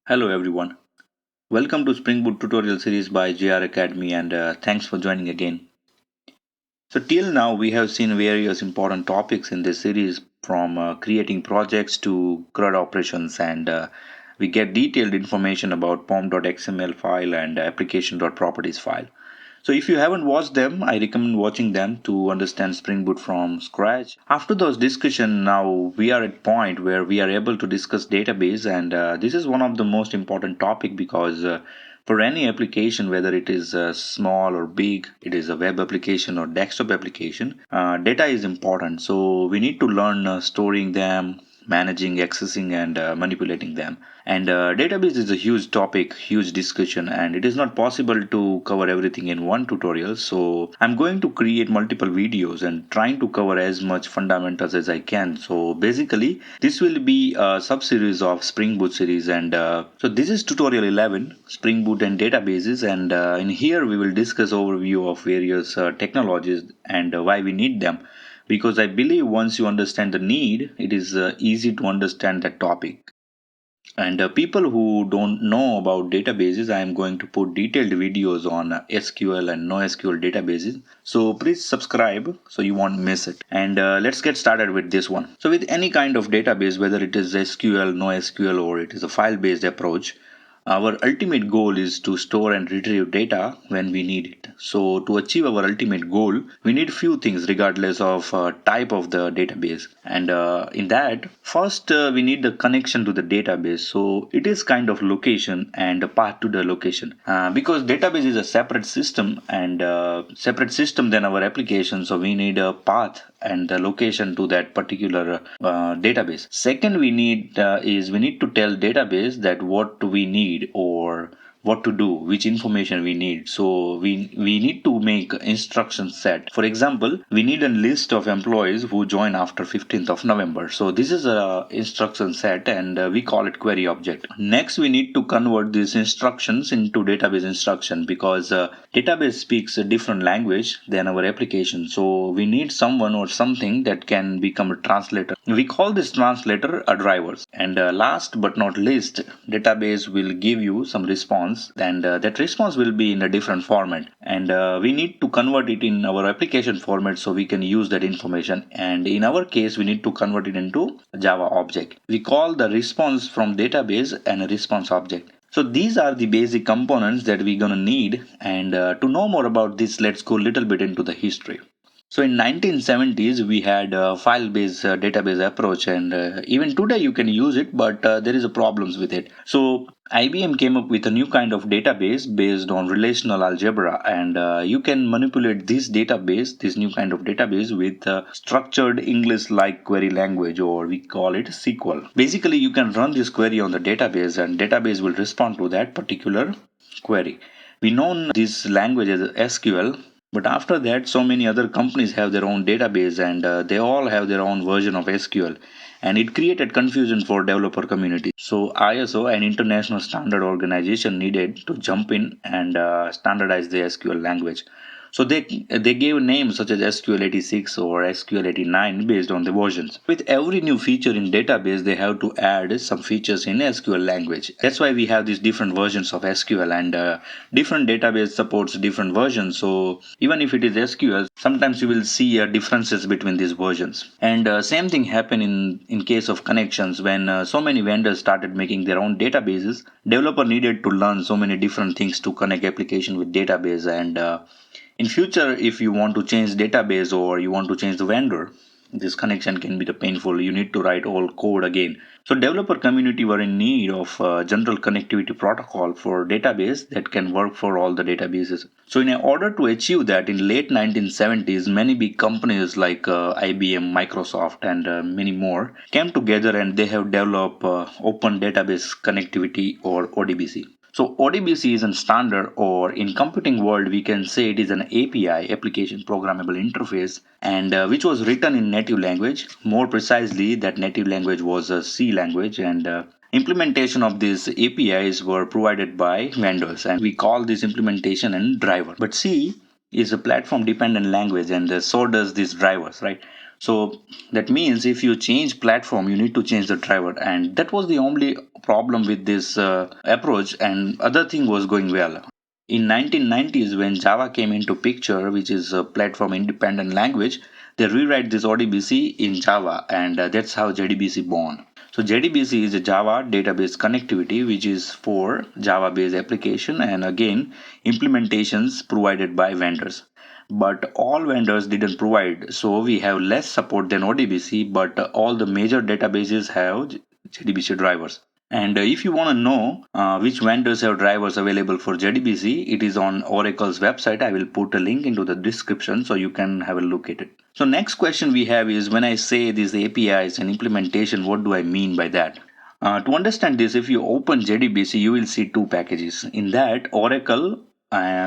Hello everyone. Welcome to Spring Boot tutorial series by JR Academy and thanks for joining again. So till now we have seen various important topics in this series from creating projects to CRUD operations and we get detailed information about pom.xml file and application.properties file. So if you haven't watched them, I recommend watching them to understand Spring Boot from scratch. After those discussion, now we are at point where we are able to discuss database, and this is one of the most important topic because for any application, whether it is small or big, it is a web application or desktop application, data is important. So we need to learn storing them, managing, accessing, and manipulating them. And database is a huge topic, huge discussion, and it is not possible to cover everything in one tutorial. So I'm going to create multiple videos and trying to cover as much fundamentals as I can. So basically, this will be a sub-series of Spring Boot series, and so this is tutorial 11, Spring Boot and databases, and in here we will discuss overview of various technologies and why we need them because I believe once you understand the need, it is easy to understand that topic. And people who don't know about databases, I am going to put detailed videos on SQL and NoSQL databases. So please subscribe so you won't miss it. And let's get started with this one. So with any kind of database, whether it is SQL, NoSQL, or it is a file-based approach, our ultimate goal is to store and retrieve data when we need it. So to achieve our ultimate goal, we need few things regardless of type of the database. And in that, first we need the connection to the database. So it is kind of location and a path to the location. Because database is a separate system and separate system than our application. So we need a path and the location to that particular database. Second, we need to tell database that what we need or what to do, which information we need. So we need to make instruction set. For example, we need a list of employees who join after 15th of November. So this is a instruction set and we call it query object. Next, we need to convert these instructions into database instruction because database speaks a different language than our application. So we need someone or something that can become a translator. We call this translator a driver. And last but not least, database will give you some response and that response will be in a different format and we need to convert it in our application format so we can use that information, and in our case we need to convert it into a Java object. We call the response from database and a response object. So these are the basic components that we're gonna need, and to know more about this, let's go a little bit into the history. So in 1970s, we had a file-based database approach, and even today you can use it, but there is a problems with it. So IBM came up with a new kind of database based on relational algebra, and you can manipulate this database, this new kind of database, with structured English-like query language, or we call it SQL. Basically, you can run this query on the database, and database will respond to that particular query. We know this language as SQL. But after that, so many other companies have their own database and they all have their own version of SQL. And it created confusion for developer community. So ISO, an international standard organization, needed to jump in and standardize the SQL language. So they gave names such as SQL 86 or SQL 89 based on the versions. With every new feature in database, they have to add some features in SQL language. That's why we have these different versions of SQL, and different database supports different versions. So even if it is SQL, sometimes you will see differences between these versions. And same thing happened in case of connections. When so many vendors started making their own databases, developer needed to learn so many different things to connect application with database, and in future, if you want to change database or you want to change the vendor, this connection can be the painful. You need to write all code again. So developer community were in need of general connectivity protocol for database that can work for all the databases. So in order to achieve that, in late 1970s, many big companies like IBM, Microsoft, and many more came together and they have developed open database connectivity, or ODBC. So ODBC is a standard, or in computing world we can say it is an API, application programmable interface, and which was written in native language. More precisely, that native language was a C language, and implementation of these APIs were provided by vendors, and we call this implementation a driver. But see, is a platform dependent language, and so does these drivers, right? So that means if you change platform, you need to change the driver, and that was the only problem with this approach, and other thing was going well. In 1990s, when Java came into picture, which is a platform independent language, they rewrite this ODBC in Java, and that's how JDBC born. So JDBC is a Java database connectivity, which is for Java-based application, and again implementations provided by vendors. But all vendors didn't provide, so we have less support than ODBC. But all the major databases have JDBC drivers. And if you want to know which vendors have drivers available for JDBC, it is on Oracle's website. I will put a link into the description so you can have a look at it. So next question we have is, when I say these APIs and implementation, what do I mean by that? To understand this, if you open JDBC, you will see two packages. In that, Oracle,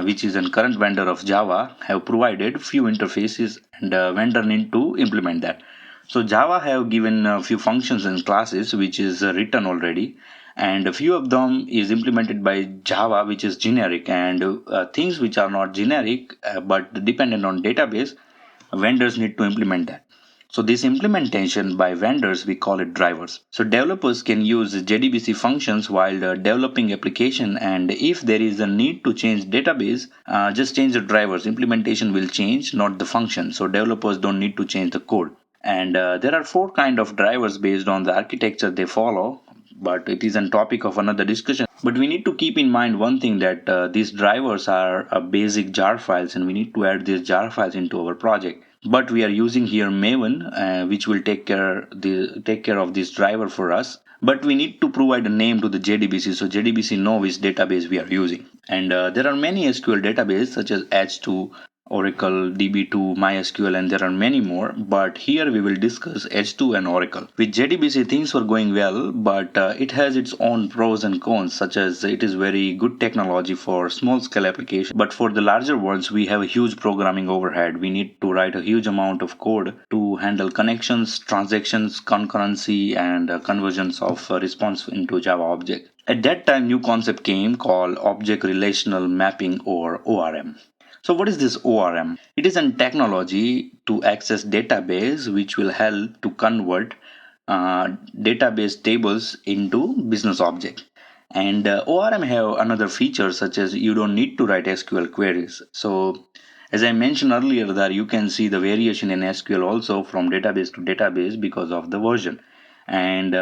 which is a current vendor of Java, have provided few interfaces, and vendor need to implement that. So Java have given a few functions and classes which is written already, and a few of them is implemented by Java, which is generic, and things which are not generic but dependent on database, vendors need to implement that. So this implementation by vendors, we call it drivers. So developers can use JDBC functions while developing application, and if there is a need to change database, just change the drivers. Implementation will change, not the function. So developers don't need to change the code. And there are four kind of drivers based on the architecture they follow, but it is a topic of another discussion. But we need to keep in mind one thing, that these drivers are basic jar files, and we need to add these jar files into our project. But we are using here Maven, which will take care of this driver for us. But we need to provide a name to the JDBC, so JDBC know which database we are using. And there are many SQL databases such as H2, Oracle, DB2, MySQL, and there are many more. But here we will discuss H2 and Oracle. With JDBC, things were going well, but it has its own pros and cons, such as it is very good technology for small scale application. But for the larger ones, we have a huge programming overhead. We need to write a huge amount of code to handle connections, transactions, concurrency, and conversions of response into Java object. At that time, new concept came called Object Relational Mapping, or ORM. So what is this ORM? It is a technology to access database which will help to convert database tables into business object. And ORM have another feature, such as you don't need to write SQL queries. So as I mentioned earlier, that you can see the variation in SQL also from database to database because of the version. And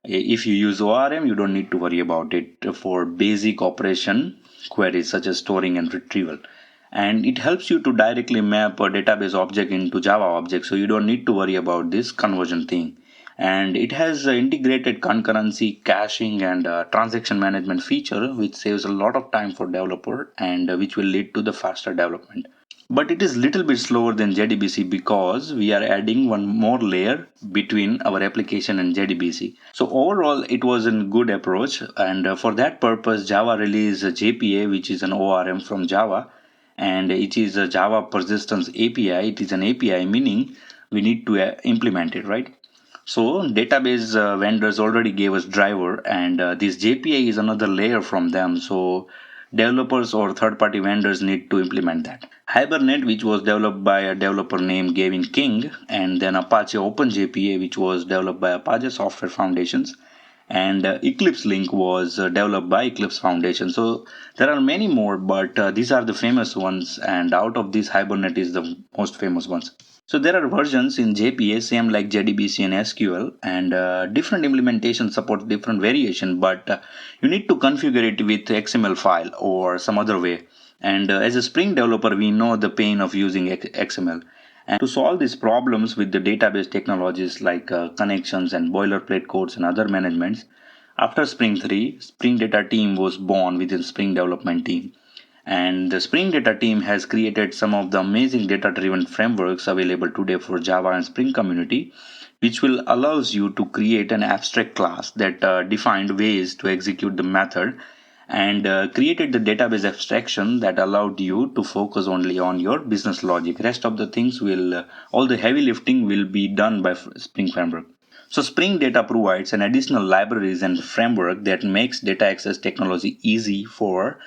if you use ORM, you don't need to worry about it for basic operation queries such as storing and retrieval. And it helps you to directly map a database object into Java object, so you don't need to worry about this conversion thing. And it has integrated concurrency, caching, and transaction management feature, which saves a lot of time for developer, and which will lead to the faster development. But it is little bit slower than JDBC because we are adding one more layer between our application and JDBC. So overall, it was a good approach, and for that purpose, Java released JPA, which is an ORM from Java, and it is a Java persistence API. It is an API, meaning we need to implement it, right? So database vendors already gave us driver, and this JPA is another layer from them. So developers or third-party vendors need to implement that. Hibernate, which was developed by a developer named Gavin King, and then Apache OpenJPA, which was developed by Apache Software Foundations, and Eclipse Link was developed by Eclipse Foundation. So there are many more, but these are the famous ones, and out of these, Hibernate is the most famous ones. So there are versions in JPA, same like JDBC and SQL, and different implementations support different variation, but you need to configure it with XML file or some other way. And as a Spring developer, we know the pain of using XML. And to solve these problems with the database technologies like connections and boilerplate codes and other managements, after Spring 3, Spring Data team was born within Spring development team. And the Spring Data team has created some of the amazing data-driven frameworks available today for Java and Spring community, which will allows you to create an abstract class that defined ways to execute the method, and created the database abstraction that allowed you to focus only on your business logic. Rest of the things will, all the heavy lifting will be done by Spring Framework. So Spring Data provides an additional libraries and framework that makes data access technology easy for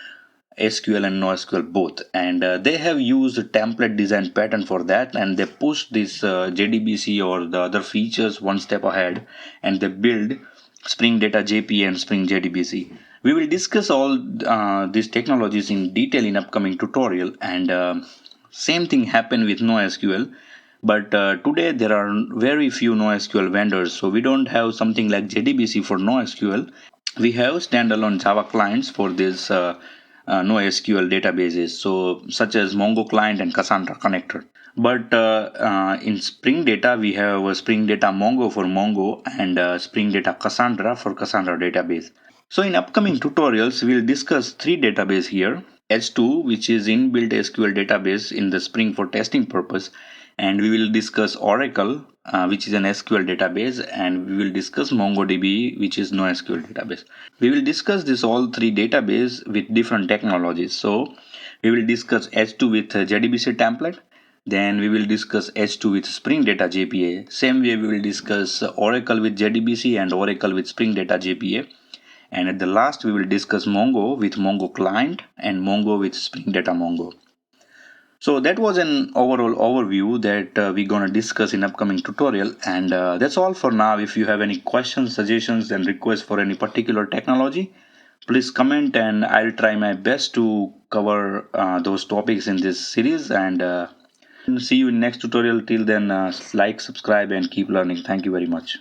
SQL and NoSQL both, and they have used a template design pattern for that, and they push this JDBC or the other features one step ahead, and they build Spring Data JPA and Spring JDBC. We will discuss all these technologies in detail in upcoming tutorial, and same thing happened with NoSQL. But today there are very few NoSQL vendors, so we don't have something like JDBC for NoSQL. We have standalone Java clients for this NoSQL databases, so such as Mongo client and Cassandra connector. But in Spring Data, we have Spring Data Mongo for Mongo and Spring Data Cassandra for Cassandra database. So in upcoming tutorials, we'll discuss three databases here. H2, which is inbuilt SQL database in the Spring for testing purpose, and we will discuss Oracle, which is an SQL database, and we will discuss MongoDB, which is NoSQL database. We will discuss this all three database with different technologies. So we will discuss H2 with JDBC template, then we will discuss H2 with Spring Data JPA. Same way we will discuss Oracle with JDBC and Oracle with Spring Data JPA. And at the last we will discuss Mongo with Mongo client and Mongo with Spring Data Mongo. So that was an overall overview that we're gonna discuss in upcoming tutorial, and that's all for now. If you have any questions, suggestions, and requests for any particular technology, please comment, and I'll try my best to cover those topics in this series. And see you in next tutorial. Till then, like, subscribe, and keep learning. Thank you very much.